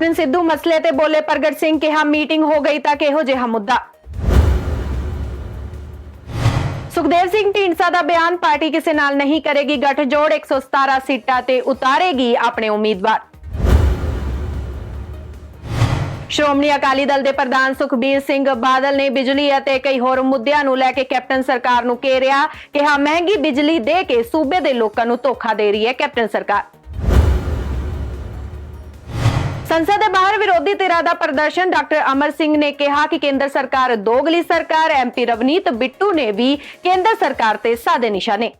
Captain Sidhu मसले ते बोले प्रगट सिंह, कहा मीटिंग हो गई तां किहो जिहा मुद्दा। सुखदेव सिंह ढींडसा दा बयान, पार्टी किसी नाल नहीं करेगी गठजोड़, 117 सीटां ते उतारेगी अपने उम्मीदवार। श्रोमणी अकाली दल दे प्रधान सुखबीर सिंह बादल ने बिजली ਅਤੇ कई होर मुद्दिਆਂ ਨੂੰ ਲੈ ਕੇ कैप्टन सरकार ਨੂੰ ਘੇਰਿਆ, ਕਿਹਾ महंगी बिजली दे के सूबे दे लोकां ਨੂੰ ਧੋਖਾ ਦੇ ਰਹੀ है कैप्टन सरकार। संसद के बाहर विरोधी धिरां दा प्रदर्शन, डॉक्टर अमर सिंह ने कहा कि केंद्र सरकार दोगली सरकार। एमपी रवनीत बिट्टू ने भी केंद्र सरकार ते साधे निशाने।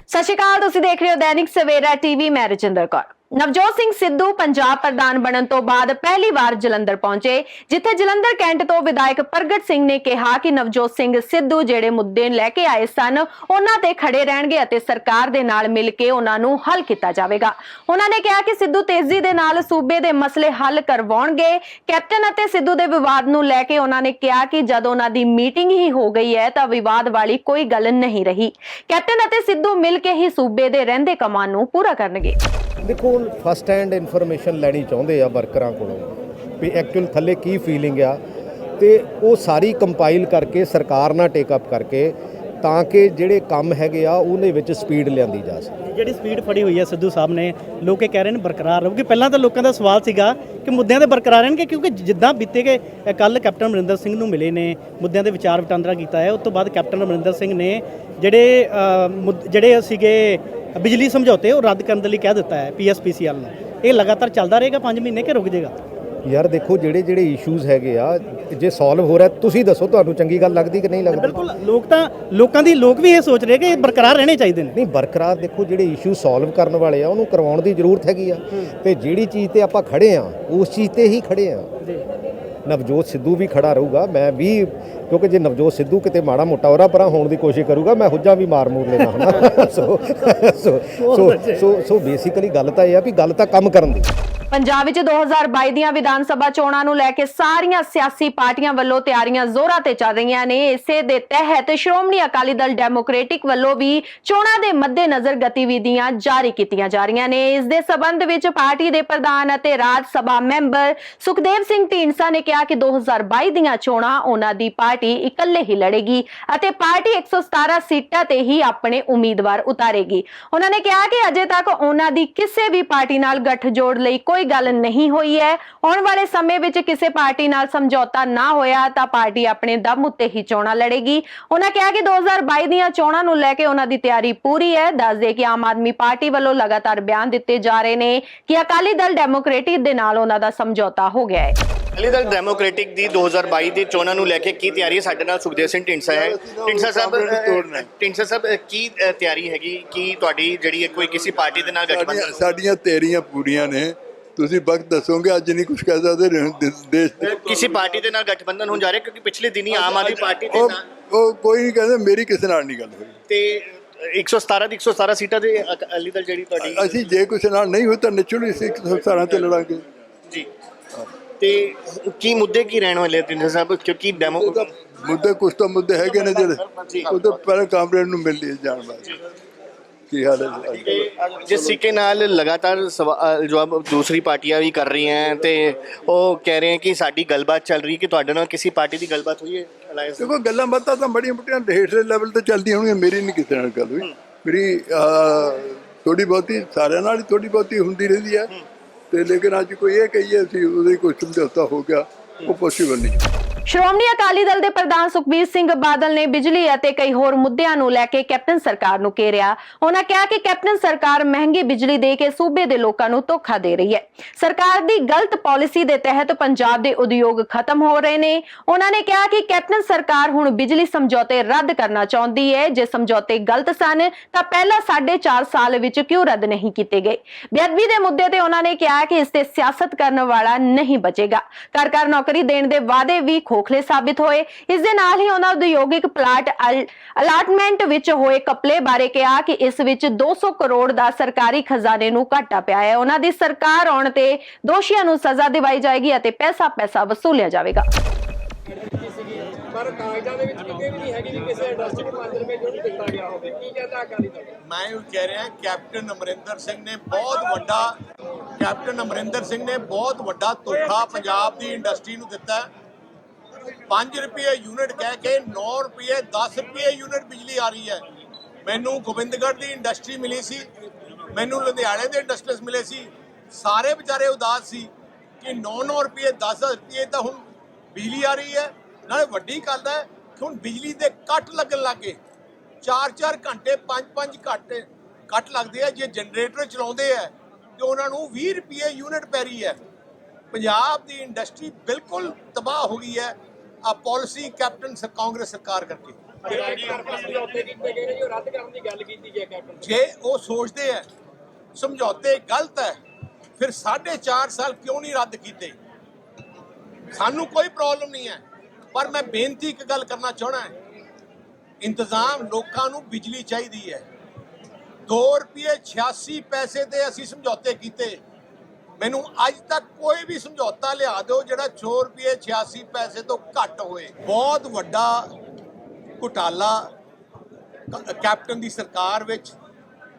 सत श्री अकाल, तुसीं देख रहे हो दैनिक सवेरा टीवी, मैं रजिंदर कौर। नवजोत सिंह सिद्धू पंजाब प्रधान बनने तो बाद पहली बार जलंधर पहुंचे, जिथे जलंधर कैंट तो विधायक प्रगट सिंह ने कहा कि नवजोत सिंह सिद्धू जेड़े मुद्दे लेके आए सन उन्हां ते खड़े रहणगे अते सरकार दे नाल मिल के उन्हां नूं हल कीता जावेगा। उन्हां ने कहा कि सिद्धू तेजी दे नाल सूबे दे मसले हल करवाउणगे। कैप्टन अते सिद्धू दे विवाद नूं लेके उन्हां ने कहा कि जद उन्हां दी मीटिंग ही हो गई है तां विवाद वाली कोई गल नहीं रही। कैप्टन अते सिद्धू मिल के ही सूबे दे रहिंदे कामां नूं पूरा करनगे। देखो फस्ट हैंड इन्फॉर्मेशन लैनी चाहते आ वर्करां कोलों भी एक्चुअल थले की फीलिंग आ ते वो सारी कंपाइल करके सरकार नाल टेकअप करके ਤਾਂ ਕਿ ਜਿਹੜੇ ਕੰਮ ਹੈਗੇ ਆ ਉਹਦੇ ਵਿੱਚ ਸਪੀਡ ਲਿਆਂਦੀ ਜਾ ਸਕੇ। ਜਿਹੜੀ ਸਪੀਡ ਫੜੀ ਹੋਈ ਹੈ ਸਿੱਧੂ ਸਾਹਿਬ ਨੇ, ਲੋਕ ਇਹ ਕਹਿ ਰਹੇ ਨੇ ਬਰਕਰਾਰ ਰਹੂਗੀ। ਪਹਿਲਾਂ ਤਾਂ ਲੋਕਾਂ ਦਾ ਸਵਾਲ ਸੀਗਾ ਕਿ ਮੁੱਦਿਆਂ ਤੇ ਬਰਕਰਾਰ ਰਹਿਣਗੇ, ਕਿਉਂਕਿ ਜਿੱਦਾਂ ਬੀਤੇ ਗਏ ਕੱਲ ਕੈਪਟਨ ਅਮਰਿੰਦਰ ਸਿੰਘ ਨੂੰ ਮਿਲੇ ਨੇ, ਮੁੱਦਿਆਂ ਦੇ ਵਿਚਾਰ ਵਟਾਂਦਰਾ ਕੀਤਾ ਹੈ। ਉਸ ਤੋਂ ਬਾਅਦ ਕੈਪਟਨ ਅਮਰਿੰਦਰ ਸਿੰਘ ਨੇ ਜਿਹੜੇ ਸੀਗੇ ਬਿਜਲੀ ਸਮਝੌਤੇ ਉਹ ਰੱਦ ਕਰਨ ਦੇ ਲਈ ਕਹਿ ਦਿੱਤਾ ਹੈ PSPCL ਨੂੰ। ਇਹ ਲਗਾਤਾਰ ਚੱਲਦਾ ਰਹੇਗਾ 5 ਮਹੀਨੇ ਕਿ ਰੁਕ ਜਾਏਗਾ? ਯਾਰ ਦੇਖੋ ਜਿਹੜੇ ਇਸ਼ੂਜ਼ ਹੈਗੇ ਆ ਜੇ ਸੋਲਵ ਹੋ ਰਿਹਾ, ਤੁਸੀਂ ਦੱਸੋ ਤੁਹਾਨੂੰ ਚੰਗੀ ਗੱਲ ਲੱਗਦੀ ਕਿ ਨਹੀਂ ਲੱਗਦੀ? ਬਿਲਕੁਲ, ਲੋਕ ਵੀ ਇਹ ਸੋਚ ਰਹੇ ਕਿ ਬਰਕਰਾਰ ਰਹਿਣੇ ਚਾਹੀਦੇ ਨੇ। ਨਹੀਂ, ਬਰਕਰਾਰ ਦੇਖੋ ਜਿਹੜੇ ਇਸ਼ੂ ਸੋਲਵ ਕਰਨ ਵਾਲੇ ਆ ਉਹਨੂੰ ਕਰਵਾਉਣ ਦੀ ਜ਼ਰੂਰਤ ਹੈਗੀ ਆ ਤੇ ਜਿਹੜੀ ਚੀਜ਼ ਤੇ ਆਪਾਂ ਖੜੇ ਆ ਉਸ ਚੀਜ਼ ਤੇ ਹੀ ਖੜੇ ਆ। ਨਵਜੋਤ ਸਿੱਧੂ ਵੀ ਖੜਾ ਰਹੂਗਾ, ਮੈਂ ਵੀ, ਕਿਉਂਕਿ ਜੇ ਨਵਜੋਤ ਸਿੱਧੂ ਕਿਤੇ ਮਾੜਾ ਮੋਟਾ ਉਹਰਾ ਪਰਾਂ ਹੋਣ ਦੀ ਕੋਸ਼ਿਸ਼ ਕਰੂਗਾ ਮੈਂ ਹੁੱਜਾ ਵੀ ਮਾਰ ਮੂਰ ਲੈਣਾ ਹਨਾ। ਸੋ ਬੇਸਿਕਲੀ ਗੱਲ ਤਾਂ ਇਹ ਆ ਵੀ ਗੱਲ ਤਾਂ ਕੰਮ ਕਰਨ ਦੀ। पंजाब विच 2022 ਦੀਆਂ ਵਿਧਾਨ ਸਭਾ ਚੋਣਾਂ ਨੂੰ ਲੈ ਕੇ ਸਾਰੀਆਂ ਸਿਆਸੀ ਪਾਰਟੀਆਂ ਵੱਲੋਂ ਤਿਆਰੀਆਂ ਜ਼ੋਰਾਂ ਤੇ ਚੱਲ ਰਹੀਆਂ ਨੇ। ਇਸੇ ਦੇ ਤਹਿਤ ਸ਼੍ਰੋਮਣੀ ਅਕਾਲੀ ਦਲ ਡੈਮੋਕ੍ਰੈਟਿਕ ਵੱਲੋਂ ਵੀ ਚੋਣਾਂ ਦੇ ਮੱਦੇਨਜ਼ਰ ਗਤੀਵਿਧੀਆਂ ਜਾਰੀ ਕੀਤੀਆਂ ਜਾ ਰਹੀਆਂ ਨੇ। ਇਸ ਦੇ ਸਬੰਧ ਵਿੱਚ ਪਾਰਟੀ ਦੇ ਪ੍ਰਧਾਨ ਅਤੇ ਰਾਜ ਸਭਾ ਮੈਂਬਰ ਸੁਖਦੇਵ ਸਿੰਘ ਢੀਂਡਸਾ ਨੇ ਕਿਹਾ ਕਿ 2022 ਦੀਆਂ ਚੋਣਾਂ ਉਹਨਾਂ ਦੀ ਪਾਰਟੀ ਇਕੱਲੇ ਹੀ ਲੜੇਗੀ ਅਤੇ ਪਾਰਟੀ 117 ਸੀਟਾਂ ਤੇ ਹੀ ਆਪਣੇ ਉਮੀਦਵਾਰ ਉਤਾਰੇਗੀ। ਉਹਨਾਂ ਨੇ ਕਿਹਾ ਕਿ ਅਜੇ ਤੱਕ ਉਹਨਾਂ ਦੀ ਕਿਸੇ ਵੀ ਪਾਰਟੀ ਨਾਲ ਗੱਠਜੋੜ ਲਈ ਕੋਈ ਗੱਲ नहीं हुई है। आने वाले समय विच किसी पार्टी नाल समझौता ना होया तां पार्टी अपने दम उत्ते ही चोणां लड़ेगी। उन्होंने कहा कि 2022 दीयां चोणां नूं लैके उन्हां दी तैयारी पूरी है। दस दे कि आम आदमी पार्टी वालों लगातार बयान दिते जा रहे ने कि अकाली दल डेमोक्रेटिक दे नाल उन्हां दा समझौता हो गया है। ਅਕਾਲੀ ਦਲ ਡੈਮੋਕ੍ਰੈਟਿਕ ਦੀ 2022 ਦੀ ਚੋਣਾਂ ਨੂੰ ਲੈ ਕੇ ਕੀ ਤਿਆਰੀ ਹੈ? ਸਾਡੇ ਨਾਲ ਸੁਖਦੇਵ ਸਿੰਘ ਢੀਂਡਸਾ ਹੈ। ਢੀਂਡਸਾ ਸਾਹਿਬ ਕੀ ਤਿਆਰੀ ਹੈਗੀ? ਕੀ ਤੁਹਾਡੀ ਜਿਹੜੀ ਕੋਈ ਕਿਸੇ ਪਾਰਟੀ ਦੇ ਨਾਲ ਗਠਬੰਧਨ? ਸਾਡੀਆਂ ਤਿਆਰੀਆਂ ਪੂਰੀਆਂ ਨੇ। ਤੁਸੀਂ ਵਕਤ ਦੱਸੋਗੇ, ਅੱਜ ਨਹੀਂ ਕੁਝ ਕਹਿ ਸਕਦੇ ਦੇਸ਼ ਕਿਸੇ ਪਾਰਟੀ ਦੇ ਨਾਲ ਗਠਬੰਧਨ ਹੋਣ ਜਾ ਰਿਹਾ, ਕਿਉਂਕਿ ਪਿਛਲੇ ਦਿਨੀ ਆਮ ਆਦਮੀ ਪਾਰਟੀ ਦੇ ਨਾਲ ਉਹ ਕੋਈ ਨਹੀਂ ਕਹਿੰਦੇ, ਮੇਰੀ ਕਿਸੇ ਨਾਲ ਨਹੀਂ ਗੱਲ ਹੋਈ। ਤੇ 117 ਸੀਟਾਂ ਦੇ ਅਕਾਲੀ ਦਲ ਜਿਹੜੀ ਤੁਹਾਡੀ, ਅਸੀਂ ਜੇ ਕੁਛ ਨਾਲ ਨਹੀਂ ਹੋਈ ਤਾਂ ਨਿਚੜ ਇਸ 117 ਤੇ ਲੜਾਂਗੇ ਜੀ। ਤੇ ਕੀ ਮੁੱਦੇ ਕੀ ਰਹਿਣ ਵਾਲੇ ਢੀਂਡਸਾ ਸਾਹਿਬ? ਕਿਉਂਕਿ ਮੁੱਦੇ ਕੁਛ ਤਾਂ ਮੁੱਦੇ ਹੈਗੇ ਨੇ ਜਿਹੜੇ ਉਹ ਤਾਂ ਪਹਿਲਾਂ ਕਾਮਰੇਡ ਨੂੰ ਮਿਲ ਲਈ ਜਾਣ ਬਾਅਦ। ਕੀ ਹਾਲ ਹੈ? ਜਿਸ ਤਰੀਕੇ ਨਾਲ ਲਗਾਤਾਰ ਜਵਾਬ ਦੂਸਰੀ ਪਾਰਟੀਆਂ ਵੀ ਕਰ ਰਹੀ ਹੈ ਤੇ ਉਹ ਕਹਿ ਰਹੇ ਕਿ ਸਾਡੀ ਗੱਲਬਾਤ ਚੱਲ ਰਹੀ, ਕਿ ਤੁਹਾਡੇ ਨਾਲ ਕਿਸੇ ਪਾਰਟੀ ਦੀ ਗੱਲਬਾਤ ਹੋਈ ਹੈ? ਦੇਖੋ ਗੱਲਾਂ ਬਾਤਾਂ ਤਾਂ ਬੜੀਆਂ ਮੋਟੀਆਂ ਹੇਠਲੇ ਲੈਵਲ ਤੇ ਚੱਲਦੀਆਂ ਹੋਣਗੀਆਂ, ਮੇਰੀ ਨਹੀਂ ਕਿਸੇ ਨਾਲ ਗੱਲ ਹੋਈ। ਮੇਰੀ ਥੋੜੀ ਬਹੁਤੀ ਸਾਰਿਆਂ ਨਾਲ ਹੀ ਥੋੜੀ ਬਹੁਤੀ ਹੁੰਦੀ ਰਹਿੰਦੀ ਹੈ ਤੇ ਲੇਕਿਨ ਅੱਜ ਕੋਈ ਇਹ ਕਹੀਏ ਅਸੀਂ ਉਹਦੇ ਕੋਈ ਸਮਝੌਤਾ ਹੋ ਗਿਆ, ਉਹ ਪੋਸੀਬਲ ਨਹੀਂ। ਸ਼੍ਰੋਮਣੀ ਅਕਾਲੀ ਦਲ ਦੇ ਪ੍ਰਧਾਨ ਸੁਖਬੀਰ ਸਿੰਘ ਬਾਦਲ ਨੇ ਬਿਜਲੀ ਅਤੇ ਕਈ ਹੋਰ ਮੁੱਦਿਆਂ ਨੂੰ ਲੈ ਕੇ ਕੈਪਟਨ ਸਰਕਾਰ ਨੂੰ ਘੇਰਿਆ। ਉਹਨਾਂ ਕਿਹਾ ਕਿ ਕੈਪਟਨ ਸਰਕਾਰ ਮਹਿੰਗੀ ਬਿਜਲੀ ਦੇ ਕੇ ਸੂਬੇ ਦੇ ਲੋਕਾਂ ਨੂੰ ਧੋਖਾ ਦੇ ਰਹੀ ਹੈ। ਸਰਕਾਰ ਦੀ ਗਲਤ ਪਾਲਿਸੀ ਦੇ ਤਹਿਤ ਪੰਜਾਬ ਦੇ ਉਦਯੋਗ ਖਤਮ ਹੋ ਰਹੇ ਨੇ। ਉਹਨਾਂ ਨੇ ਕਿਹਾ ਕਿ ਕੈਪਟਨ ਸਰਕਾਰ ਹੁਣ ਬਿਜਲੀ ਸਮਝੌਤੇ ਰੱਦ ਕਰਨਾ ਚਾਹੁੰਦੀ ਹੈ। ਜੇ ਸਮਝੌਤੇ ਗਲਤ ਸਨ ਤਾਂ ਪਹਿਲਾਂ 4.5 ਸਾਲ ਵਿੱਚ ਕਿਉਂ ਰੱਦ ਨਹੀਂ ਕੀਤੇ ਗਏ? ਬੇਅਦਬੀ ਦੇ ਮੁੱਦੇ ਤੇ ਉਹਨਾਂ ਨੇ ਕਿਹਾ ਕਿ ਇਸ ਤੇ ਸਿਆਸਤ ਕਰਨ ਵਾਲਾ ਨਹੀਂ ਬਚੇਗਾ। ਘਰ ਨੌਕਰੀ ਦੇਣ ਦੇ ਵਾਅਦੇ ਵੀ खोखले साबित होए। इस दे नाल ही उन्हां उद्योगिक प्लाट अलाटमेंट विच होए कपले बारे कहा कि इस विच 200 करोड़ दा सरकारी खजाने नूं घाटा पिया है। उन्हां दी सरकार आउण ते दोषियां नूं सज़ा दिवाई जाएगी अते पैसा वसूलिया जाएगा। पर कागजां दे विच किते भी नहीं हैगी कि किसी इंडस्ट्री ਨੂੰ 5 ਰੁਪਏ ਜੋ ਦਿੱਤਾ ਗਿਆ ਹੋਵੇ। ਕੀ ਕਹਿੰਦਾ ਅਕਾਲੀ ਦਲ? मैं कह रहा कैप्टन अमरिंदर सिंह ने बहुत वड्डा ਕੈਪਟਨ ਅਮਰਿੰਦਰ ਸਿੰਘ ਨੇ ਬਹੁਤ ਵੱਡਾ ਧੋਖਾ ਪੰਜਾਬ ਦੀ ਇੰਡਸਟਰੀ ਨੂੰ ਦਿੱਤਾ ਹੈ। 5 ਰੁਪਏ ਯੂਨਿਟ ਕਹਿ ਕੇ 9 ਰੁਪਏ 10 ਰੁਪਏ ਯੂਨਿਟ ਬਿਜਲੀ ਆ ਰਹੀ ਹੈ। ਮੈਨੂੰ ਗੋਬਿੰਦਗੜ੍ਹ ਦੀ ਇੰਡਸਟਰੀ ਮਿਲੀ ਸੀ, ਮੈਨੂੰ ਲੁਧਿਆਣੇ ਦੇ ਇੰਡਸਟਰੀਜ਼ ਮਿਲੇ ਸੀ, ਸਾਰੇ ਵਿਚਾਰੇ ਉਦਾਸ ਸੀ ਕਿ 9 ਰੁਪਏ 10 ਰੁਪਏ ਤਾਂ ਹੁਣ ਬਿਜਲੀ ਆ ਰਹੀ ਹੈ। ਨਾਲੇ ਵੱਡੀ ਗੱਲ ਹੈ ਕਿ ਹੁਣ ਬਿਜਲੀ ਦੇ ਕੱਟ ਲੱਗਣ ਲੱਗੇ, 4-4 ਘੰਟੇ 5-5 ਘੰਟੇ ਕੱਟ ਲੱਗਦੇ ਆ। ਜੇ ਜਨਰੇਟਰ ਚਲਾਉਂਦੇ ਆ ਤੇ ਉਹਨਾਂ ਨੂੰ 20 ਰੁਪਏ ਯੂਨਿਟ ਪੈ ਰਹੀ ਹੈ। ਪੰਜਾਬ ਦੀ ਇੰਡਸਟਰੀ ਬਿਲਕੁਲ ਤਬਾਹ ਹੋ ਗਈ ਹੈ ਆ ਪਾਲਿਸੀ ਕੈਪਟਨ ਕਾਂਗਰਸ ਸਰਕਾਰ ਕਰਕੇ। ਸਮਝੌਤੇ ਕੀਤੇ ਗਏ ਨੇ ਜੋ ਰੱਦ ਕਰਨ ਦੀ ਗੱਲ ਕੀਤੀ ਗਈ ਕੈਪਟਨ। ਜੇ ਉਹ ਸੋਚਦੇ ਆ ਸਮਝੌਤੇ ਗਲਤ ਹੈ, ਫਿਰ 4.5 ਸਾਲ ਕਿਉਂ ਨਹੀਂ ਰੱਦ ਕੀਤੇ? ਸਾਨੂੰ ਕੋਈ ਪ੍ਰੋਬਲਮ ਨਹੀਂ ਹੈ, ਪਰ ਮੈਂ ਬੇਨਤੀ ਇੱਕ ਗੱਲ ਕਰਨਾ ਚਾਹਣਾ ਹੈ, ਇੰਤਜ਼ਾਮ ਲੋਕਾਂ ਨੂੰ ਬਿਜਲੀ ਚਾਹੀਦੀ ਹੈ। 2 ਰੁਪਏ 86 ਪੈਸੇ ਦੇ ਅਸੀਂ ਸਮਝੌਤੇ ਕੀਤੇ। ਮੈਨੂੰ ਅੱਜ ਤੱਕ ਕੋਈ ਵੀ ਸਮਝੌਤਾ ਲਿਆ ਦਿਓ ਜਿਹੜਾ 4 ਰੁਪਏ 86 ਪੈਸੇ ਤੋਂ ਘੱਟ ਹੋਏ। ਬਹੁਤ ਵੱਡਾ ਘੁਟਾਲਾ ਕੈਪਟਨ ਦੀ ਸਰਕਾਰ ਵਿੱਚ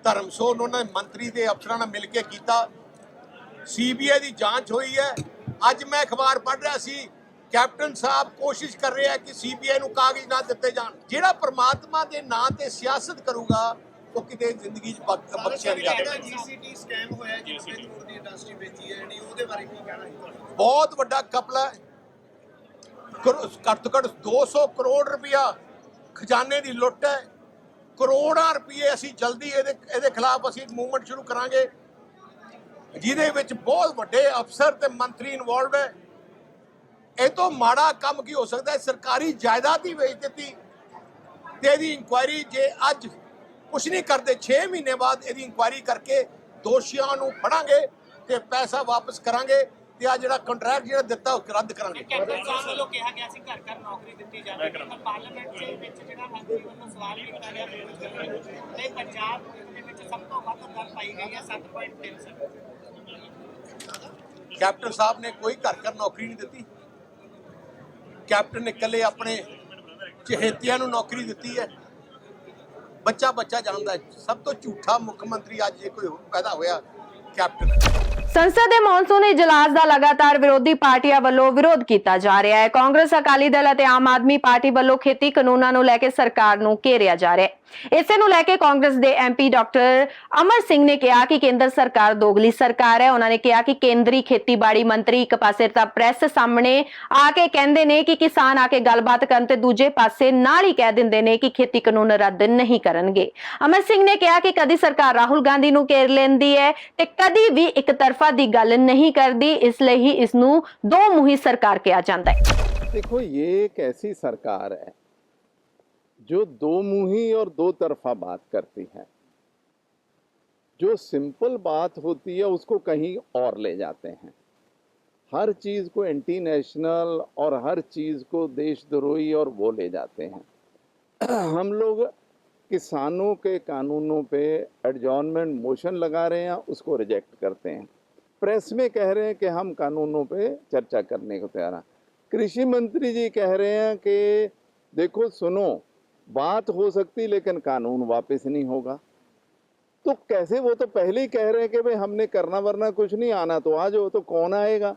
ਧਰਮਸੋਤ ਉਹਨਾਂ ਨੇ ਮੰਤਰੀ ਦੇ ਅਫਸਰਾਂ ਨਾਲ ਮਿਲ ਕੇ ਕੀਤਾ। CBI ਦੀ ਜਾਂਚ ਹੋਈ ਹੈ। ਅੱਜ ਮੈਂ ਅਖਬਾਰ ਪੜ੍ਹ ਰਿਹਾ ਸੀ, ਕੈਪਟਨ ਸਾਹਿਬ ਕੋਸ਼ਿਸ਼ ਕਰ ਰਹੇ ਆ ਕਿ CBI ਨੂੰ ਕਾਗਜ਼ ਨਾ ਦਿੱਤੇ ਜਾਣ। ਜਿਹੜਾ ਪ੍ਰਮਾਤਮਾ ਦੇ ਨਾਂ ਤੇ ਸਿਆਸਤ ਕਰੂਗਾ ਉਹ ਕਿਤੇ ਜ਼ਿੰਦਗੀ 'ਚ ਬਖਸ਼ਿਆ ਨਹੀਂ ਜਾਵੇਗਾ। GCT ਸਕੈਮ ਹੋਇਆ ਜੀ, ਕਰੋੜ ਦੀ ਇੰਡਸਟਰੀ ਵੇਚੀ ਹੈ, ਉਹਦੇ ਬਾਰੇ ਕੀ ਕਹਿਣਾ ਹੈ ਤੁਹਾਡਾ? ਬਹੁਤ ਵੱਡਾ ਕਪਲਾ ਹੈ। ਘੱਟ ਤੋਂ ਘੱਟ 200 ਕਰੋੜ ਰੁਪਇਆ ਖਜ਼ਾਨੇ ਦੀ ਲੁੱਟ ਹੈ। ਕਰੋੜਾਂ ਰੁਪਏ ਅਸੀਂ ਜਲਦੀ ਇਹਦੇ ਖਿਲਾਫ ਅਸੀਂ ਮੂਵਮੈਂਟ ਸ਼ੁਰੂ ਕਰਾਂਗੇ, ਜਿਹਦੇ ਵਿੱਚ ਬਹੁਤ ਵੱਡੇ ਅਫਸਰ ਤੇ ਮੰਤਰੀ ਇਨਵੋਲਵਡ ਹੈ। ਇਹ ਤੋਂ ਮਾੜਾ ਕੰਮ ਕੀ ਹੋ ਸਕਦਾ ਹੈ? ਸਰਕਾਰੀ ਜਾਇਦਾਦ ਹੀ ਵੇਚ ਦਿੱਤੀ ਤੇ ਇਹਦੀ ਇਨਕੁਆਇਰੀ ਜੇ ਅੱਜ ਕੁਛ ਨਹੀਂ ਕਰਦੇ, 6 ਮਹੀਨੇ ਬਾਅਦ ਇਹਦੀ ਇਨਕੁਆਇਰੀ ਕਰਕੇ ਦੋਸ਼ੀਆਂ ਨੂੰ ਫੜਾਂਗੇ ਤੇ ਪੈਸਾ ਵਾਪਸ ਕਰਾਂਗੇ ਤੇ ਆ ਜਿਹੜਾ ਕੰਟਰੈਕਟ ਜਿਹੜਾ ਦਿੱਤਾ ਉਹ ਰੱਦ ਕਰਾਂਗੇ। ਕੈਪਟਨ ਸਾਹਿਬ ਵੱਲੋਂ ਕਿਹਾ ਗਿਆ ਸੀ ਘਰ ਘਰ ਨੌਕਰੀ ਦਿੱਤੀ ਜਾਵੇਗੀ, ਪਰ ਪਾਰਲੀਮੈਂਟ ਦੇ ਵਿੱਚ ਜਿਹੜਾ ਮੰਤਰੀ ਵੱਲੋਂ ਸਵਾਲ ਵੀ ਕੀਤਾ ਗਿਆ ਤੇ ਪੰਜਾਬ ਦੇ ਵਿੱਚ ਸਭ ਤੋਂ ਵੱਧ ਦਰ ਪਾਈ ਗਈ ਹੈ 7.3%। ਕੈਪਟਨ ਸਾਹਿਬ ਨੇ ਕੋਈ ਘਰ ਘਰ ਨੌਕਰੀ ਨਹੀਂ ਦਿੱਤੀ। ਕੈਪਟਨ ਨੇ ਇਕੱਲੇ ਆਪਣੇ ਚਹੇਤਿਆਂ ਨੂੰ ਨੌਕਰੀ ਦਿੱਤੀ ਹੈ। ਬੱਚਾ ਜਾਣਦਾ ਸਭ ਤੋਂ ਝੂਠਾ ਮੁੱਖ ਮੰਤਰੀ ਅੱਜ ਜੇ ਕੋਈ ਪੈਦਾ ਹੋਇਆ ਕੈਪਟਨ। ਸੰਸਦ ਦੇ ਮੌਨਸੂਨ ਇਜਲਾਸ ਦਾ ਲਗਾਤਾਰ ਵਿਰੋਧੀ ਪਾਰਟੀਆਂ ਵੱਲੋਂ ਵਿਰੋਧ ਕੀਤਾ ਜਾ ਰਿਹਾ ਹੈ। ਕਾਂਗਰਸ, ਅਕਾਲੀ ਦਲ ਅਤੇ ਆਮ ਆਦਮੀ ਪਾਰਟੀ ਵੱਲੋਂ ਖੇਤੀ ਕਾਨੂੰਨਾਂ ਨੂੰ ਲੈ ਕੇ ਸਰਕਾਰ ਨੂੰ ਘੇਰਿਆ ਜਾ ਰਿਹਾ ਹੈ। ਇਸੇ ਨੂੰ ਲੈ ਕੇ ਕਾਂਗਰਸ ਦੇ MP ਡਾਕਟਰ ਅਮਰ ਸਿੰਘ ਨੇ ਕਿਹਾ ਕਿ ਕੇਂਦਰ ਸਰਕਾਰ ਦੋਗਲੀ ਸਰਕਾਰ ਹੈ। ਉਹਨਾਂ ਨੇ ਕਿਹਾ ਕਿ ਕੇਂਦਰੀ ਖੇਤੀਬਾੜੀ ਮੰਤਰੀ ਇੱਕ ਪਾਸੇ ਤਾਂ ਪ੍ਰੈਸ ਸਾਹਮਣੇ ਆ ਕੇ ਕਹਿੰਦੇ ਨੇ ਕਿ ਕਿਸਾਨ ਆ ਕੇ ਗੱਲਬਾਤ ਕਰਨ ਤੇ ਦੂਜੇ ਪਾਸੇ ਨਾਲ ਹੀ ਕਹਿ ਦਿੰਦੇ ਨੇ ਕਿ ਖੇਤੀ ਕਾਨੂੰਨ ਰੱਦ ਨਹੀਂ ਕਰਨਗੇ। ਅਮਰ ਸਿੰਘ ਨੇ ਕਿਹਾ ਕਿ ਕਦੀ ਸਰਕਾਰ ਰਾਹੁਲ ਗਾਂਧੀ ਨੂੰ ਘੇਰ ਲੈਂਦੀ ਹੈ ਤੇ ਕਦੀ ਵੀ ਇੱਕ ਤਰਫਾ ਦੀ ਗੱਲ ਨਹੀਂ ਕਰਦੀ, ਇਸ ਲਈ ਹੀ ਇਸ ਨੂੰ ਦੋ ਮੁਹੀ ਸਰਕਾਰ ਕਿਹਾ ਜਾਂਦਾ ਹੈ। देखो, ये एक ऐसी सरकार है जो दो मुही और दो तरफा बात करती है। जो सिंपल बात होती है उसको कहीं और ले जाते हैं। हर चीज़ को एंटी नेशनल और हर चीज़ को देशद्रोही और वो ले जाते हैं। हम लोग किसानों के कानूनों पे एडजॉर्नमेंट मोशन लगा रहे हैं, उसको रिजेक्ट करते हैं। प्रेस में कह रहे हैं कि हम कानूनों पे चर्चा करने को तैयार हैं। कृषि मंत्री जी कह रहे हैं कि देखो सुनो, बात हो सकती लेकिन कानून वापस नहीं होगा। तो कैसे? वो तो पहले ही कह रहे हैं कि भाई हमने करना वरना कुछ नहीं, आना तो आ जाओ। तो कौन आएगा?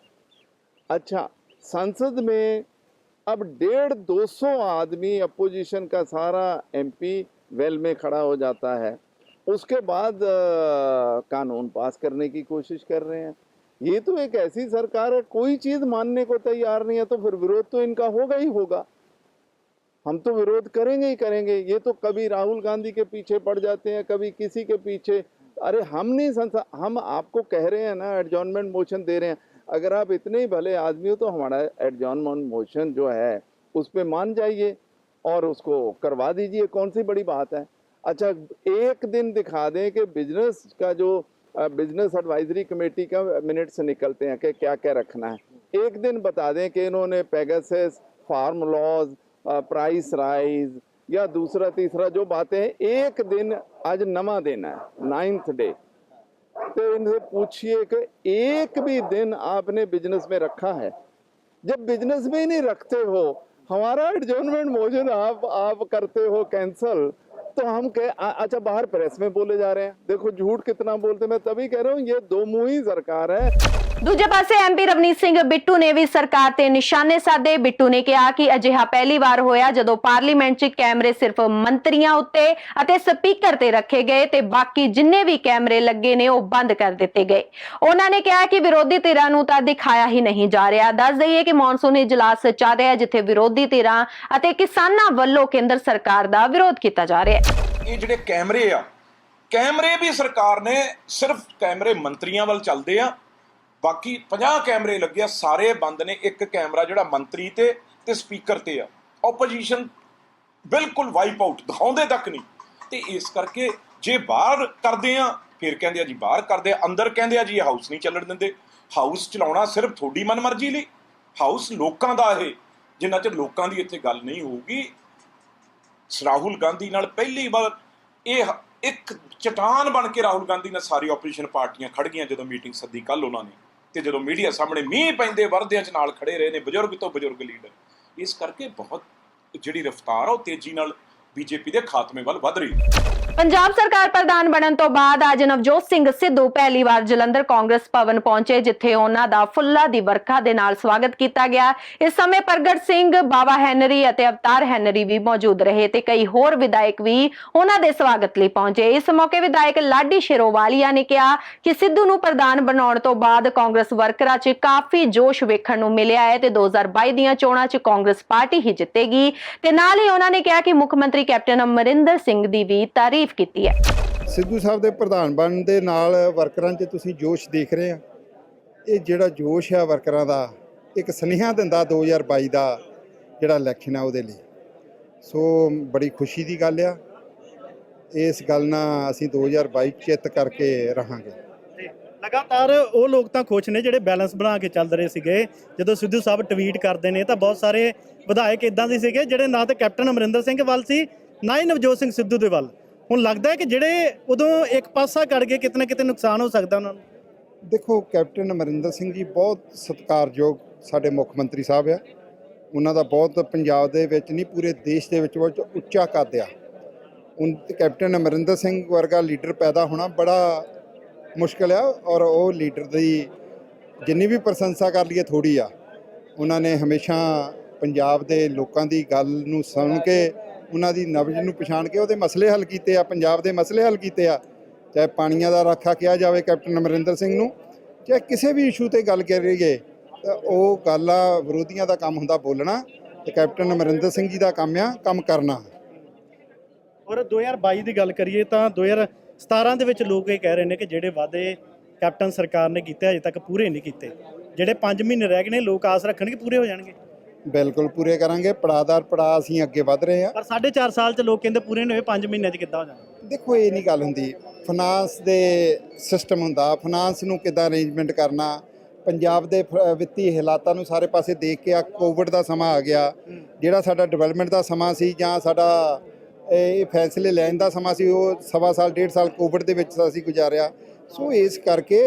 अच्छा, संसद में अब 150-200 आदमी अपोजिशन का सारा MP वेल में खड़ा हो जाता है, उसके बाद कानून पास करने की कोशिश कर रहे हैं। ये तो एक ऐसी सरकार है, कोई चीज़ मानने को तैयार नहीं है, तो फिर विरोध तो इनका होगा ही होगा। हम तो विरोध करेंगे ही करेंगे। ये तो कभी राहुल गांधी के पीछे पड़ जाते हैं, कभी किसी के पीछे। अरे हम नहीं, हम आपको कह रहे हैं ना, एडजॉर्नमेंट मोशन दे रहे हैं। अगर आप इतने ही भले आदमी हो तो हमारा एडजॉर्नमेंट मोशन जो है उस पर मान जाइए और उसको करवा दीजिए, कौन सी बड़ी बात है। अच्छा, एक दिन दिखा दें कि बिजनेस का जो बिजनेस एडवाइजरी कमेटी का मिनट्स निकलते हैं कि क्या क्या रखना है। एक दिन बता दें कि इन्होंने Pegasus, farm laws, price rise या दूसरा तीसरा जो बातें हैं, एक दिन आज नवा देना है, 9th डे। तो इनसे पूछिए कि एक भी दिन आपने बिजनेस में रखा है? जब बिजनेस में ही नहीं रखते हो, हमारा एडजॉर्नमेंट मोशन आप करते हो कैंसल, तो हम अच्छा बाहर प्रेस में बोले जा रहे हैं, देखो झूठ कितना बोलते। मैं तभी कह रहा हूँ ये दो मुंही सरकार है। ਦੂਜੇ ਪਾਸੇ ਐਮਪੀ ਰਵਨੀਤ ਸਿੰਘ ਬਿੱਟੂ ਨੇ ਵੀ ਸਰਕਾਰ ਤੇ ਨਿਸ਼ਾਨੇ ਸਾਧੇ। ਬਿੱਟੂ ਨੇ ਕਿਹਾ ਕਿ ਅਜਿਹਾ ਪਹਿਲੀ ਵਾਰ ਹੋਇਆ ਜਦੋਂ ਪਾਰਲੀਮੈਂਟ 'ਚ ਕੈਮਰੇ ਸਿਰਫ ਮੰਤਰੀਆਂ ਉੱਤੇ ਅਤੇ ਸਪੀਕਰ ਤੇ ਰੱਖੇ ਗਏ ਤੇ ਬਾਕੀ ਜਿੰਨੇ ਵੀ ਕੈਮਰੇ ਲੱਗੇ ਨੇ ਉਹ ਬੰਦ ਕਰ ਦਿੱਤੇ ਗਏ। ਉਹਨਾਂ ਨੇ ਕਿਹਾ ਕਿ ਵਿਰੋਧੀ ਧਿਰਾਂ ਨੂੰ ਤਾਂ ਦਿਖਾਇਆ ਹੀ ਨਹੀਂ ਜਾ ਰਿਹਾ। ਦੱਸ ਦਈਏ ਕਿ ਮੌਨਸੂਨ ਇਜਲਾਸ ਚੱਲ ਰਿਹਾ ਜਿੱਥੇ ਵਿਰੋਧੀ ਧਿਰਾਂ ਅਤੇ ਕਿਸਾਨਾਂ ਵੱਲੋਂ ਕੇਂਦਰ ਸਰਕਾਰ ਦਾ ਵਿਰੋਧ ਕੀਤਾ ਜਾ ਰਿਹਾ ਹੈ। ਇਹ ਜਿਹੜੇ ਕੈਮਰੇ ਆ, ਕੈਮਰੇ ਵੀ ਸਰਕਾਰ ਨੇ ਸਿਰਫ ਕੈਮਰੇ ਮੰਤਰੀਆਂ ਵੱਲ ਚੱਲਦੇ ਆ, ਬਾਕੀ 50 ਕੈਮਰੇ ਲੱਗੇ ਆ, ਸਾਰੇ ਬੰਦ ਨੇ। ਇੱਕ ਕੈਮਰਾ ਜਿਹੜਾ ਮੰਤਰੀ ਤੇ ਸਪੀਕਰ ਤੇ ਆ। ਓਪੋਜੀਸ਼ਨ ਬਿਲਕੁਲ ਵਾਈਪ ਆਊਟ, ਦਿਖਾਉਂਦੇ ਤੱਕ ਨਹੀਂ। ਤੇ ਇਸ ਕਰਕੇ ਜੇ ਬਾਹਰ ਕਰਦੇ ਆ ਫਿਰ ਕਹਿੰਦੇ ਆ ਜੀ ਬਾਹਰ ਕਰਦੇ ਆ, ਅੰਦਰ ਕਹਿੰਦੇ ਆ ਜੀ ਹਾਊਸ ਨਹੀਂ ਚੱਲਣ ਦਿੰਦੇ। ਹਾਊਸ ਚਲਾਉਣਾ ਸਿਰਫ ਤੁਹਾਡੀ ਮਨਮਰਜ਼ੀ ਲਈ, ਹਾਊਸ ਲੋਕਾਂ ਦਾ। ਇਹ ਜਿੰਨਾ ਚਿਰ ਲੋਕਾਂ ਦੀ ਇੱਥੇ ਗੱਲ ਨਹੀਂ ਹੋਊਗੀ। ਰਾਹੁਲ ਗਾਂਧੀ ਨਾਲ ਪਹਿਲੀ ਵਾਰ ਇਹ ਇੱਕ ਚਟਾਨ ਬਣ ਕੇ ਰਾਹੁਲ ਗਾਂਧੀ ਨਾਲ ਸਾਰੀ ਆਪੋਜੀਸ਼ਨ ਪਾਰਟੀਆਂ ਖੜ ਗਈਆਂ ਜਦੋਂ ਮੀਟਿੰਗ ਸੱਦੀ ਕੱਲ ਉਹਨਾਂ ਨੇ। ਤੇ ਜਦੋਂ ਮੀਡੀਆ ਸਾਹਮਣੇ ਮੀਂਹ ਪੈਂਦੇ ਵਰਦਿਆਂ 'ਚ ਨਾਲ ਖੜੇ ਰਹੇ ਨੇ ਬਜ਼ੁਰਗ ਤੋਂ ਬਜ਼ੁਰਗ ਲੀਡਰ। ਇਸ ਕਰਕੇ ਬਹੁਤ ਜਿਹੜੀ ਰਫ਼ਤਾਰ ਆ ਉਹ ਤੇਜ਼ੀ ਨਾਲ ਬੀਜੇਪੀ ਦੇ ਖਾਤਮੇ ਵੱਲ ਵੱਧ ਰਹੀ ਹੈ। ਪੰਜਾਬ ਸਰਕਾਰ ਪ੍ਰਧਾਨ ਬਣਨ ਤੋਂ ਬਾਅਦ ਅੱਜ ਨਵਜੋਤ ਸਿੰਘ ਸਿੱਧੂ ਪਹਿਲੀ ਵਾਰ ਜਲੰਧਰ ਕਾਂਗਰਸ ਭਵਨ ਪਹੁੰਚੇ ਜਿੱਥੇ ਉਹਨਾਂ ਦਾ ਫੁੱਲਾਂ ਦੀ ਵਰਖਾ ਦੇ ਨਾਲ ਸਵਾਗਤ ਕੀਤਾ ਗਿਆ। ਇਸ ਸਮੇਂ ਪ੍ਰਗਟ ਸਿੰਘ, ਬਾਬਾ ਹੈਨਰੀ ਅਤੇ ਅਵਤਾਰ ਹੈਨਰੀ ਵੀ ਮੌਜੂਦ ਰਹੇ ਤੇ ਕਈ ਹੋਰ ਵਿਧਾਇਕ ਵੀ ਉਹਨਾਂ ਦੇ ਸਵਾਗਤ ਲਈ ਪਹੁੰਚੇ। ਇਸ ਮੌਕੇ ਵਿਧਾਇਕ ਲਾਡੀ ਸ਼ੇਰੋਵਾਲੀਆ ਨੇ ਕਿਹਾ ਕਿ ਸਿੱਧੂ ਨੂੰ ਪ੍ਰਧਾਨ ਬਣਾਉਣ ਤੋਂ ਬਾਅਦ ਕਾਂਗਰਸ ਵਰਕਰਾਂ 'ਚ ਕਾਫੀ ਜੋਸ਼ ਵੇਖਣ ਨੂੰ ਮਿਲਿਆ ਹੈ ਤੇ 2022 ਦੀਆਂ ਚੋਣਾਂ 'ਚ ਕਾਂਗਰਸ ਪਾਰਟੀ ਹੀ ਜਿੱਤੇਗੀ। ਤੇ ਨਾਲ ਹੀ ਉਹਨਾਂ ਨੇ ਕਿਹਾ ਕਿ ਮੁੱਖ ਮੰਤਰੀ ਕੈਪਟਨ ਅਮਰਿੰਦਰ ਸਿੰਘ ਦੀ ਵੀ ਤਾਰੀਫ ਕੀਤੀ ਹੈ। ਸਿੱਧੂ ਸਾਹਿਬ ਦੇ ਪ੍ਰਧਾਨ ਬਣਨ ਦੇ ਨਾਲ ਵਰਕਰਾਂ 'ਚ ਤੁਸੀਂ ਜੋਸ਼ ਦੇਖ ਰਹੇ ਆ। ਇਹ ਜਿਹੜਾ ਜੋਸ਼ ਆ ਵਰਕਰਾਂ ਦਾ ਇੱਕ ਸੁਨੇਹਾ ਦਿੰਦਾ 2022 ਦਾ ਜਿਹੜਾ ਇਲੈਕਸ਼ਨ ਆ ਉਹਦੇ ਲਈ। ਸੋ ਬੜੀ ਖੁਸ਼ੀ ਦੀ ਗੱਲ ਆ। ਇਸ ਗੱਲ ਨਾਲ ਅਸੀਂ 2022 ਚਿੱਤ ਕਰਕੇ ਰਹਾਂਗੇ। ਲਗਾਤਾਰ ਉਹ ਲੋਕ ਤਾਂ ਖੁਸ਼ ਨੇ ਜਿਹੜੇ ਬੈਲੈਂਸ ਬਣਾ ਕੇ ਚੱਲ ਰਹੇ ਸੀਗੇ। ਜਦੋਂ ਸਿੱਧੂ ਸਾਹਿਬ ਟਵੀਟ ਕਰਦੇ ਨੇ ਤਾਂ ਬਹੁਤ ਸਾਰੇ ਵਿਧਾਇਕ ਇਦਾਂ ਦੇ ਸੀਗੇ ਜਿਹੜੇ ਨਾ ਤਾਂ ਕੈਪਟਨ ਅਮਰਿੰਦਰ ਸਿੰਘ ਵੱਲ ਸੀ ਨਾ ਹੀ ਨਵਜੋਤ ਸਿੰਘ ਸਿੱਧੂ ਦੇ ਵੱਲ। ਹੁਣ ਲੱਗਦਾ ਹੈ ਕਿ ਜਿਹੜੇ ਉਦੋਂ ਇੱਕ ਪਾਸਾ ਕਰ ਗਏ ਕਿਤੇ ਨਾ ਕਿਤੇ ਨੁਕਸਾਨ ਹੋ ਸਕਦਾ ਉਹਨਾਂ ਨੂੰ। ਦੇਖੋ ਕੈਪਟਨ ਅਮਰਿੰਦਰ ਸਿੰਘ ਜੀ ਬਹੁਤ ਸਤਿਕਾਰਯੋਗ ਸਾਡੇ ਮੁੱਖ ਮੰਤਰੀ ਸਾਹਿਬ ਆ। ਉਹਨਾਂ ਦਾ ਬਹੁਤ ਪੰਜਾਬ ਦੇ ਵਿੱਚ ਨਹੀਂ ਪੂਰੇ ਦੇਸ਼ ਦੇ ਵਿੱਚ ਬਹੁਤ ਉੱਚਾ ਕੱਦ ਆ। ਕੈਪਟਨ ਅਮਰਿੰਦਰ ਸਿੰਘ ਵਰਗਾ ਲੀਡਰ ਪੈਦਾ ਹੋਣਾ ਬੜਾ ਮੁਸ਼ਕਿਲ ਆ ਔਰ ਉਹ ਲੀਡਰ ਦੀ ਜਿੰਨੀ ਵੀ ਪ੍ਰਸ਼ੰਸਾ ਕਰ ਲਈਏ ਥੋੜੀ ਆ। ਉਹਨਾਂ ਨੇ ਹਮੇਸ਼ਾ ਪੰਜਾਬ ਦੇ ਲੋਕਾਂ ਦੀ ਗੱਲ ਨੂੰ ਸੁਣ ਕੇ ਉਹਨਾਂ ਦੀ ਨਬਜ਼ ਨੂੰ ਪਛਾਣ ਕੇ ਉਹਦੇ ਮਸਲੇ ਹੱਲ ਕੀਤੇ ਆ, ਪੰਜਾਬ ਦੇ ਮਸਲੇ ਹੱਲ ਕੀਤੇ ਆ। ਚਾਹੇ ਪਾਣੀਆਂ ਦਾ ਰਾਖਾ ਕਿਹਾ ਜਾਵੇ ਕੈਪਟਨ ਅਮਰਿੰਦਰ ਸਿੰਘ ਨੂੰ, ਚਾਹੇ ਕਿਸੇ ਵੀ ਇਸ਼ੂ ਤੇ ਗੱਲ ਕਰੀਏ ਤਾਂ ਉਹ ਗੱਲ ਆ ਵਿਰੋਧੀਆਂ ਦਾ ਕੰਮ ਹੁੰਦਾ ਬੋਲਣਾ ਤੇ ਕੈਪਟਨ ਅਮਰਿੰਦਰ ਸਿੰਘ ਜੀ ਦਾ ਕੰਮ ਆ ਕੰਮ ਕਰਨਾ। ਔਰ 2022 ਦੀ ਗੱਲ ਕਰੀਏ ਤਾਂ 2017 ਦੇ ਵਿੱਚ ਲੋਕ ਇਹ ਕਹਿ ਰਹੇ ਨੇ ਕਿ ਜਿਹੜੇ ਵਾਅਦੇ ਕੈਪਟਨ ਸਰਕਾਰ ਨੇ ਕੀਤੇ ਅਜੇ ਤੱਕ ਪੂਰੇ ਨਹੀਂ ਕੀਤੇ। ਜਿਹੜੇ 5 ਮਹੀਨੇ ਰਹਿ ਗਏ ਨੇ ਲੋਕ ਆਸ ਰੱਖਣਗੇ ਪੂਰੇ ਹੋ ਜਾਣਗੇ। ਬਿਲਕੁਲ ਪੂਰੇ ਕਰਾਂਗੇ। ਪੜਾਅ ਪੜਾਅ ਅਸੀਂ ਅੱਗੇ ਵਧ ਰਹੇ ਹਾਂ। ਪਰ 4.5 ਸਾਲ 'ਚ ਲੋਕ ਕਹਿੰਦੇ ਪੂਰੇ ਨਹੀਂ ਹੋਏ, 5 ਮਹੀਨਿਆਂ 'ਚ ਕਿੱਦਾਂ ਹੋ ਜਾਣਾ? ਦੇਖੋ ਇਹ ਨਹੀਂ ਗੱਲ ਹੁੰਦੀ। ਫਾਈਨਾਂਸ ਦੇ ਸਿਸਟਮ ਹੁੰਦਾ, ਫਾਈਨਾਂਸ ਨੂੰ ਕਿੱਦਾਂ ਅਰੇਂਜਮੈਂਟ ਕਰਨਾ। ਪੰਜਾਬ ਦੇ ਵਿੱਤੀ ਹਾਲਾਤਾਂ ਨੂੰ ਸਾਰੇ ਪਾਸੇ ਦੇਖ ਕੇ ਆ ਕੋਵਿਡ ਦਾ ਸਮਾਂ ਆ ਗਿਆ। ਜਿਹੜਾ ਸਾਡਾ ਡਿਵੈਲਪਮੈਂਟ ਦਾ ਸਮਾਂ ਸੀ ਜਾਂ ਸਾਡਾ ਇਹ ਫੈਸਲੇ ਲੈਣ ਦਾ ਸਮਾਂ ਸੀ ਉਹ 1.25 ਸਾਲ 1.5 ਸਾਲ ਕੋਵਿਡ ਦੇ ਵਿੱਚ ਅਸੀਂ ਗੁਜ਼ਾਰਿਆ। ਸੋ ਇਸ ਕਰਕੇ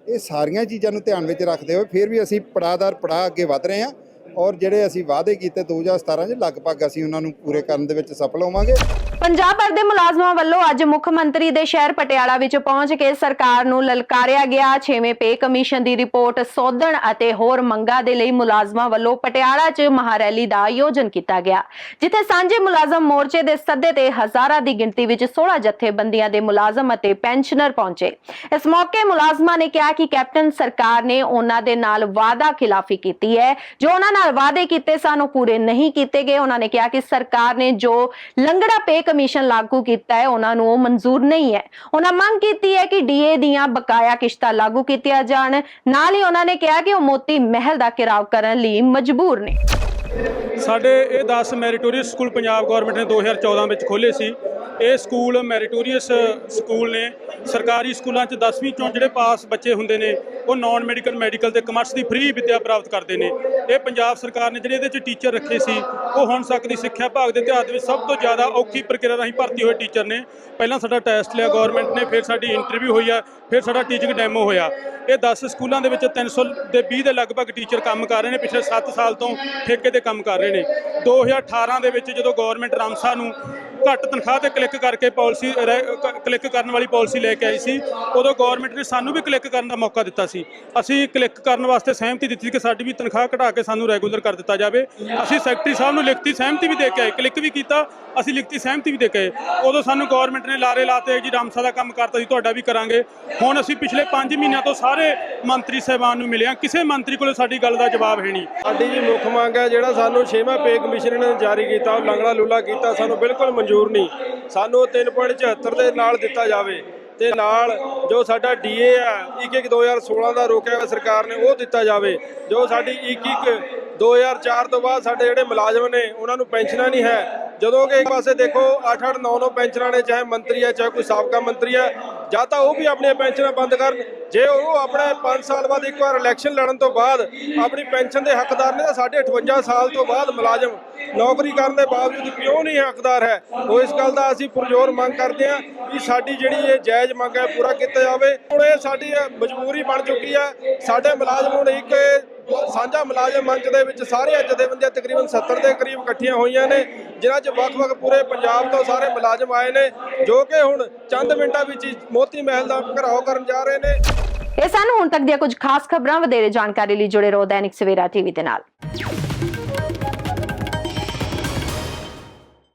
ਇਹ ਸਾਰੀਆਂ ਚੀਜ਼ਾਂ ਨੂੰ ਧਿਆਨ ਵਿੱਚ ਰੱਖਦੇ ਹੋਏ ਫਿਰ ਵੀ ਅਸੀਂ ਪੜਾਅ ਅੱਗੇ ਵਧ ਰਹੇ ਹਾਂ ਔਰ ਜਿਹੜੇ ਅਸੀਂ ਵਾਅਦੇ ਕੀਤੇ 2017 'ਚ ਲਗਭਗ ਅਸੀਂ ਉਹਨਾਂ ਨੂੰ ਪੂਰੇ ਕਰਨ ਦੇ ਵਿੱਚ ਸਫਲ ਹੋਵਾਂਗੇ। ਪੰਜਾਬ ਭਰ ਦੇ ਮੁਲਾਜ਼ਮਾਂ ਵੱਲੋਂ ਅੱਜ ਮੁੱਖ ਮੰਤਰੀ ਦੇ ਸ਼ਹਿਰ ਪਟਿਆਲਾ ਵਿੱਚ ਪਹੁੰਚ ਕੇ ਸਰਕਾਰ ਨੂੰ ਲਲਕਾਰਿਆ ਗਿਆ। 6ਵੇਂ ਪੇ ਕਮਿਸ਼ਨ ਦੀ ਰਿਪੋਰਟ ਸੋਧਣ ਅਤੇ ਹੋਰ ਮੰਗਾਂ ਦੇ ਲਈ ਮੁਲਾਜ਼ਮਾਂ ਵੱਲੋਂ ਪਟਿਆਲਾ 'ਚ ਮਹਾਰੈਲੀ ਦਾ ਆਯੋਜਨ ਕੀਤਾ ਗਿਆ ਜਿੱਥੇ ਸਾਂਝੇ ਮੁਲਾਜ਼ਮ ਮੋਰਚੇ ਦੇ ਸੱਦੇ ਤੇ ਹਜ਼ਾਰਾਂ ਦੀ ਗਿਣਤੀ ਵਿੱਚ 16 ਜਥੇਬੰਦੀਆਂ ਦੇ ਮੁਲਾਜ਼ਮ ਅਤੇ ਪੈਨਸ਼ਨਰ ਪਹੁੰਚੇ। ਇਸ ਮੌਕੇ ਮੁਲਾਜ਼ਮਾਂ ਨੇ ਕਿਹਾ ਕਿ ਕੈਪਟਨ ਸਰਕਾਰ ਨੇ ਉਹਨਾਂ ਦੇ ਨਾਲ ਵਾਅਦਾ ਖਿਲਾਫੀ ਕੀਤੀ ਹੈ। ਜੋ ਉਹਨਾਂ ਨਾਲ ਵਾਅਦੇ ਕੀਤੇ ਸਨ ਉਹ ਪੂਰੇ ਨਹੀਂ ਕੀਤੇ ਗਏ। ਉਹਨਾਂ ਨੇ ਕਿਹਾ ਕਿ ਸਰਕਾਰ ਨੇ ਜੋ ਲੰਗੜਾ ਪੇ ਕਮਿਸ਼ਨ ਲਾਗੂ ਕੀਤਾ ਹੈ ਉਹਨਾਂ ਨੂੰ ਉਹ ਮਨਜ਼ੂਰ ਨਹੀਂ ਹੈ। ਉਹਨਾਂ ਮੰਗ ਕੀਤੀ ਹੈ ਕਿ ਡੀਏ ਦੀਆਂ ਬਕਾਇਆ ਕਿਸ਼ਤਾਂ ਲਾਗੂ ਕੀਤੀਆਂ ਜਾਣ। ਨਾਲ ਹੀ ਉਹਨਾਂ ਨੇ ਕਿਹਾ ਕਿ ਉਹ ਮੋਤੀ ਮਹਿਲ ਦਾ ਘਿਰਾਓ ਕਰਨ ਲਈ ਮਜਬੂਰ ਨੇ। ਸਾਡੇ ਇਹ 10 ਮੈਰੀਟੋਰੀਅਸ ਸਕੂਲ ਪੰਜਾਬ ਗਵਰਨਮੈਂਟ ਨੇ 2014 ਵਿੱਚ ਖੋਲ੍ਹੇ ਸੀ। ਇਹ ਸਕੂਲ ਮੈਰੀਟੋਰੀਅਸ ਸਕੂਲ ਨੇ। ਸਰਕਾਰੀ ਸਕੂਲਾਂ 'ਚ 10ਵੀਂ ਚੋਂ ਜਿਹੜੇ ਪਾਸ ਬੱਚੇ ਹੁੰਦੇ ਨੇ ਉਹ ਨਾਨ ਮੈਡੀਕਲ, ਮੈਡੀਕਲ ਤੇ ਕਮਰਸ ਦੀ ਫ੍ਰੀ ਵਿੱਦਿਆ ਪ੍ਰਾਪਤ ਕਰਦੇ ਨੇ। ਇਹ ਪੰਜਾਬ ਸਰਕਾਰ ਨੇ ਜਿਹੜੇ ਇਹਦੇ 'ਚ ਟੀਚਰ ਰੱਖੇ ਸੀ ਉਹ ਹੁਣ ਤੱਕ ਦੀ ਸਿੱਖਿਆ ਵਿਭਾਗ ਦੇ ਇਤਿਹਾਸ ਦੇ ਵਿੱਚ ਸਭ ਤੋਂ ਜ਼ਿਆਦਾ ਔਖੀ ਪ੍ਰਕਿਰਿਆ ਰਾਹੀਂ ਭਰਤੀ ਹੋਏ ਟੀਚਰ ਨੇ। ਪਹਿਲਾਂ ਸਾਡਾ ਟੈਸਟ ਲਿਆ ਗਵਰਨਮੈਂਟ ਨੇ, ਫਿਰ ਸਾਡੀ ਇੰਟਰਵਿਊ ਹੋਈ ਆ, ਫਿਰ ਸਾਡਾ ਟੀਚਿੰਗ ਡੈਮੋ ਹੋਇਆ। ਇਹ 10 ਸਕੂਲਾਂ ਦੇ ਵਿੱਚ 320 ਦੇ ਲਗਭਗ ਟੀਚਰ ਕੰਮ ਕਰ ਰਹੇ ਨੇ। ਪਿਛਲੇ 7 ਸਾਲ ਤੋਂ ਠੇਕੇ ਤੇ ਕੰਮ ਕਰ ਰਹੇ ਨੇ। 2018 ਦੇ ਵਿੱਚ ਜਦੋਂ ਗਵਰਨਮੈਂਟ ਰਾਮਸਾ ਨੂੰ ਘੱਟ ਤਨਖਾਹ ਤੇ ਕਲਿੱਕ ਕਰਕੇ ਪਾਲਿਸੀ ਕਲਿੱਕ ਕਰਨ ਵਾਲੀ ਪਾਲਿਸੀ ਲੈ ਕੇ ਆਈ ਸੀ। ਉਦੋਂ ਗਵਰਨਮੈਂਟ ਨੇ ਸਾਨੂੰ ਵੀ ਕਲਿੱਕ ਕਰਨ ਦਾ ਮੌਕਾ ਦਿੱਤਾ ਸੀ। ਅਸੀਂ ਕਲਿੱਕ ਕਰਨ ਵਾਸਤੇ ਸਹਿਮਤੀ ਦਿੱਤੀ ਕਿ ਸਾਡੀ ਵੀ ਤਨਖਾਹ ਘਟਾ ਕੇ ਸਾਨੂੰ ਰੈਗੂਲਰ ਕਰ ਦਿੱਤਾ ਜਾਵੇ। ਅਸੀਂ ਸੈਕਟਰੀ ਸਾਹਿਬ ਨੂੰ ਲਿਖਤੀ ਸਹਿਮਤੀ ਵੀ ਦੇ ਕੇ ਆਏ, ਕਲਿੱਕ ਵੀ ਕੀਤਾ, ਅਸੀਂ ਲਿਖਤੀ ਸਹਿਮਤੀ ਵੀ ਦੇ ਕੇ ਆਏ। ਉਦੋਂ ਸਾਨੂੰ ਗਵਰਨਮੈਂਟ ਨੇ ਲਾਰੇ ਲਾਤੇ ਜੀ ਰਾਮਸਾ ਦਾ ਕੰਮ ਕਰਤਾ ਜੀ, ਤੁਹਾਡਾ ਵੀ ਕਰਾਂਗੇ। ਹੁਣ ਅਸੀਂ ਪਿਛਲੇ 5 ਮਹੀਨਿਆਂ ਤੋਂ ਸਾਰੇ ਮੰਤਰੀ ਸਾਹਿਬਾਨ ਨੂੰ ਮਿਲੇ ਹਾਂ, ਕਿਸੇ ਮੰਤਰੀ ਕੋਲ ਸਾਡੀ ਗੱਲ ਦਾ ਜਵਾਬ ਹੈ ਨਹੀਂ। ਸਾਡੀ ਜੀ ਮੁੱਖ ਮੰਗ ਹੈ ਜਿਹੜਾ ਸਾਨੂੰ 6ਵਾਂ ਪੇ ਕਮਿਸ਼ਨ ਨੇ ਜਾਰੀ ਕੀਤਾ, ਉਹ ਲੰਗੜਾ ਲੂਲਾ ਕੀਤਾ, ਸਾਨੂੰ ਬਿਲਕੁਲ ਮਨਜ਼ੂਰ ਨਹੀਂ। ਸਾਨੂੰ 3.74 ਦੇ ਨਾਲ ਦਿੱਤਾ ਜਾਵੇ ਤੇ ਨਾਲ ਜੋ ਸਾਡਾ ਡੀਏ ਹੈ 21/2016 ਦਾ ਰੋਕਿਆ ਹੋਇਆ ਸਰਕਾਰ ਨੇ ਉਹ ਦਿੱਤਾ ਜਾਵੇ। ਜੋ ਸਾਡੀ 21/2004 ਤੋਂ ਬਾਅਦ ਸਾਡੇ ਜਿਹੜੇ ਮੁਲਾਜ਼ਮ ਨੇ ਉਹਨਾਂ ਨੂੰ ਪੈਨਸ਼ਨਾਂ ਨਹੀਂ ਹੈ, ਜਦੋਂ ਕਿ ਇੱਕ ਪਾਸੇ ਦੇਖੋ 8-8, 9-9 ਪੈਨਸ਼ਨਾਂ ਨੇ, ਚਾਹੇ ਮੰਤਰੀ ਹੈ ਚਾਹੇ ਕੋਈ ਸਾਬਕਾ ਮੰਤਰੀ ਹੈ, ਜਾਂ ਤਾਂ ਉਹ ਵੀ ਆਪਣੀਆਂ ਪੈਨਸ਼ਨਾਂ ਬੰਦ ਕਰਨ। ਜੇ ਉਹ ਆਪਣੇ 5 ਸਾਲ ਬਾਅਦ ਇੱਕ ਵਾਰ ਇਲੈਕਸ਼ਨ ਲੜਨ ਤੋਂ ਬਾਅਦ ਆਪਣੀ ਪੈਨਸ਼ਨ ਦੇ ਹੱਕਦਾਰ ਨੇ, ਤਾਂ ਸਾਡੇ 58 ਸਾਲ ਤੋਂ ਬਾਅਦ ਮੁਲਾਜ਼ਮ ਨੌਕਰੀ ਕਰਨ ਦੇ ਬਾਵਜੂਦ ਕਿਉਂ ਨਹੀਂ ਹੱਕਦਾਰ ਹੈ? ਉਹ ਇਸ ਗੱਲ ਦਾ ਅਸੀਂ ਪੁਰਜ਼ੋਰ ਮੰਗ ਕਰਦੇ ਹਾਂ ਕਿ ਸਾਡੀ ਜਿਹੜੀ ਇਹ ਜਾਇਜ਼ ਮੰਗ ਹੈ ਪੂਰਾ ਕੀਤਾ ਜਾਵੇ। ਹੁਣ ਇਹ ਸਾਡੀ ਮਜਬੂਰੀ ਬਣ ਚੁੱਕੀ ਹੈ। ਸਾਡੇ ਮੁਲਾਜ਼ਮ ਹੁਣ ਇੱਕ ਸਾਂਝਾ ਮੁਲਾਜ਼ਮ ਮੰਚ ਦੇ ਵਿੱਚ ਸਾਰੇ ਜਥੇਬੰਦੀਆਂ ਤਕਰੀਬਨ 70 ਦੇ ਕਰੀਬ ਇਕੱਠੀਆਂ ਹੋਈਆਂ ਨੇ, ਜਿਨ੍ਹਾਂ 'ਚ ਵੱਖ-ਵੱਖ ਪੂਰੇ ਪੰਜਾਬ ਤੋਂ ਸਾਰੇ ਮੁਲਾਜ਼ਮ ਆਏ ਨੇ, ਜੋ ਕਿ ਹੁਣ ਚੰਦ ਮਿੰਟਾਂ ਵਿੱਚ ਹੀ ਮੋਤੀ ਮਹਿਲ ਦਾ ਘਿਰਾਓ ਕਰਨ ਜਾ ਰਹੇ ਨੇ। ਇਹ ਸਨ ਹੁਣ ਤੱਕ ਦੀਆਂ ਕੁਝ ਖਾਸ ਖਬਰਾਂ। ਵਧੇਰੇ ਜਾਣਕਾਰੀ ਲਈ ਜੁੜੇ ਰਹੋ ਦੈਨਿਕ ਸਵੇਰਾ ਟੀਵੀ ਦੇ ਨਾਲ।